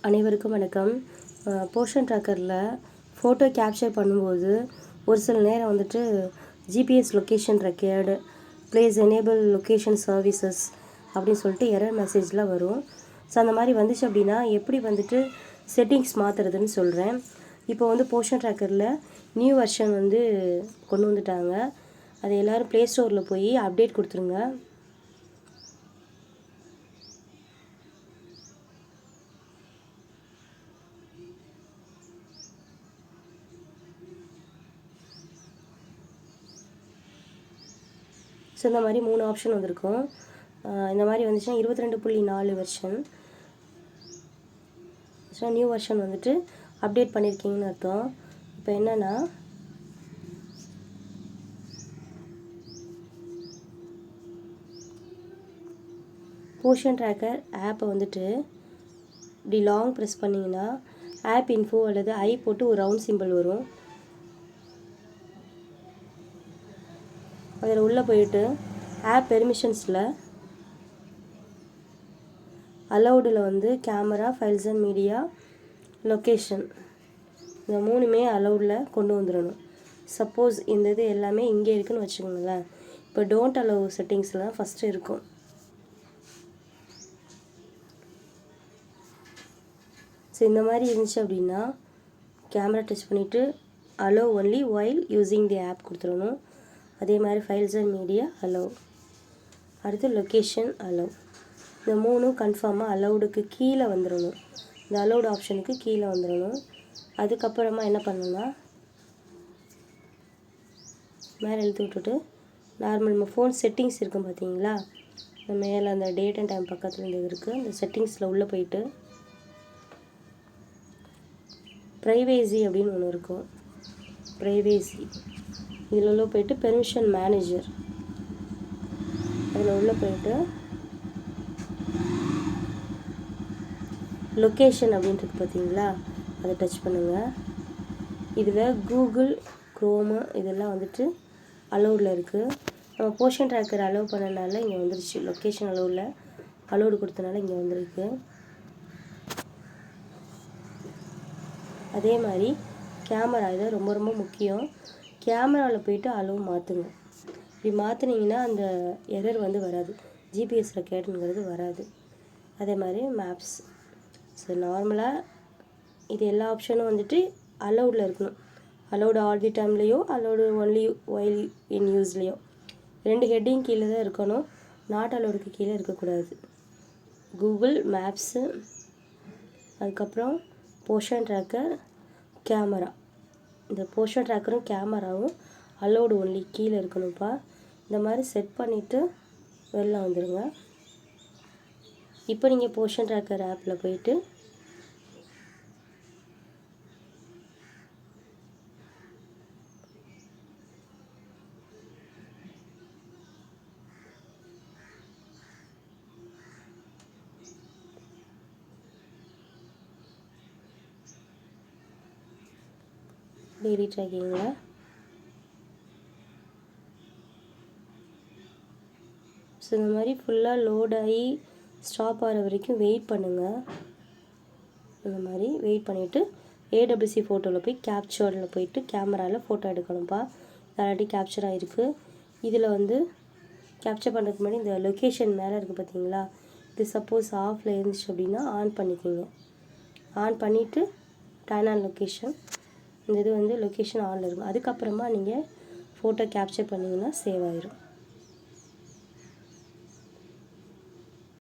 அனைவருக்கும் வணக்கம். Portion ட்ராக்கரில் photo capture பண்ணும்போது ஒரு சில நேரம் வந்துட்டு GPS location required please enable location services அப்படின்னு சொல்லிட்டு எரர் மெசேஜ்லாம் வரும். ஸோ அந்த மாதிரி வந்துச்சு அப்படின்னா எப்படி வந்துட்டு செட்டிங்ஸ் மாற்றுறதுன்னு சொல்கிறேன். இப்போ வந்து போர்ஷன் ட்ராக்கரில் நியூ வெர்ஷன் வந்து கொண்டு வந்துட்டாங்க. அதை எல்லோரும் ப்ளே ஸ்டோரில் போய் அப்டேட் கொடுத்துருங்க. ஸோ இந்த மாதிரி 3 ஆப்ஷன் வந்திருக்கும். இந்த மாதிரி வந்துச்சுன்னா 22.4 வெர்ஷன். நியூ வெர்ஷன் வந்துட்டு அப்டேட் பண்ணியிருக்கீங்கன்னு அர்த்தம். இப்போ என்னென்னா போர்ஷன் ட்ராக்கர் ஆப்பை வந்துட்டு இப்படி லாங் ப்ரெஸ் பண்ணிங்கன்னா ஆப் இன்ஃபோ அல்லது ஐ போட்டு ஒரு ரவுண்ட் சிம்பிள் வரும். அதில் உள்ளே போயிட்டு ஆப் பெர்மிஷன்ஸில் அலௌடில் வந்து camera, files and media, location இந்த 3மே அலௌடில் கொண்டு வந்துடணும். சப்போஸ் இந்த இது எல்லாமே இங்கே இருக்குதுன்னு வச்சுக்கோங்களேன். இப்போ டோன்ட் அலோவ் செட்டிங்ஸ்லாம் ஃபஸ்ட்டு இருக்கும். ஸோ இந்த மாதிரி இருந்துச்சு அப்படின்னா கேமரா டச் பண்ணிவிட்டு allow only while using the app கொடுத்துடணும். அதே மாதிரி ஃபைல்ஸ் அண்ட் மீடியா அலோவ், அடுத்து லொக்கேஷன் அலோவ். இந்த 3ம் கன்ஃபார்மாக அலௌடுக்கு கீழே வந்துடணும். இந்த அலௌட் ஆப்ஷனுக்கு கீழே வந்துடணும். அதுக்கப்புறமா என்ன பண்ணணும்னா மேலே எழுத்து விட்டுட்டு நார்மல் நம்ம ஃபோன் செட்டிங்ஸ் இருக்கும் பார்த்தீங்களா, மேலே அந்த டேட் அண்ட் டைம் பக்கத்தில் இந்த இருக்குது. அந்த செட்டிங்ஸில் உள்ளே போயிட்டு ப்ரைவேசி அப்படின்னு ஒன்று இருக்கும். ப்ரைவேசி இதில் உள்ள போயிட்டு பெர்மிஷன் மேனேஜர் அதில் உள்ளே போயிட்டு லொக்கேஷன் அப்படின்றது பார்த்தீங்களா, அதை டச் பண்ணுங்கள். இதில் கூகுள், க்ரோமு இதெல்லாம் வந்துட்டு அலௌடில் இருக்குது. நம்ம போர்ஷன் ட்ராக்கர் அலோவ் பண்ணனால இங்கே வந்துருச்சு. லொக்கேஷன் அலோவில் அலோடு கொடுத்தனால இங்கே வந்திருக்கு. அதே மாதிரி கேமரா இது ரொம்ப ரொம்ப முக்கியம். கேமராவில் போயிட்டு அலோவ் மாற்றுங்க. இப்படி மாற்றினீங்கன்னா அந்த எரர் வந்து வராது, ஜிபிஎஸ் ரெக்கார்டுங்கிறது வராது. அதே மாதிரி மேப்ஸ். ஸோ நார்மலாக இது எல்லா ஆப்ஷனும் வந்துட்டு அலௌடில் இருக்கணும். அலௌடு ஆல் தி டைம்லேயோ அலௌடு ஒன்லி ஒயில் இன் யூஸ்லேயோ 2 ஹெட்டிங் கீழே தான் இருக்கணும். நாட் அலௌடுக்கு கீழே இருக்கக்கூடாது. கூகுள் மேப்ஸு, அதுக்கப்புறம் போர்ஷன் ட்ராக்கர், கேமரா. இந்த போர்ஷன் ட்ராக்கரும் கேமராவும் அலௌடு ஒன்லி கீழே இருக்கணும்ப்பா. இந்த மாதிரி செட் பண்ணிவிட்டு வெளில வந்துடுங்க. இப்போ நீங்கள் போர்ஷன் ட்ராக்கர் ஆப்பில் போயிட்டு டெய்லி ட்ராக்கிங்கில் ஸோ இந்த மாதிரி ஃபுல்லாக லோட் ஆகி ஸ்டாப் ஆகிற வரைக்கும் வெயிட் பண்ணுங்கள். இந்த மாதிரி வெயிட் பண்ணிவிட்டு ஏடபிள்யூசி ஃபோட்டோவில் போய் கேப்சரில் போயிட்டு கேமராவில் ஃபோட்டோ எடுக்கணும்ப்பா. ஆல்ரெடி கேப்சர் ஆகிருக்கு. இதில் வந்து கேப்சர் பண்ணுறதுக்கு முன்னாடி இந்த லொக்கேஷன் மேலே இருக்குது பார்த்தீங்களா, இது சப்போஸ் ஆஃபில் இருந்துச்சு அப்படின்னா ஆன் பண்ணிக்கோங்க. ஆன் பண்ணிவிட்டு டர்ன் ஆன் லொக்கேஷன், இந்த இது வந்து லொக்கேஷன் ஆனில் இருக்கும். அதுக்கப்புறமா நீங்கள் ஃபோட்டோ கேப்சர் பண்ணிங்கன்னா சேவ் ஆகிரும்.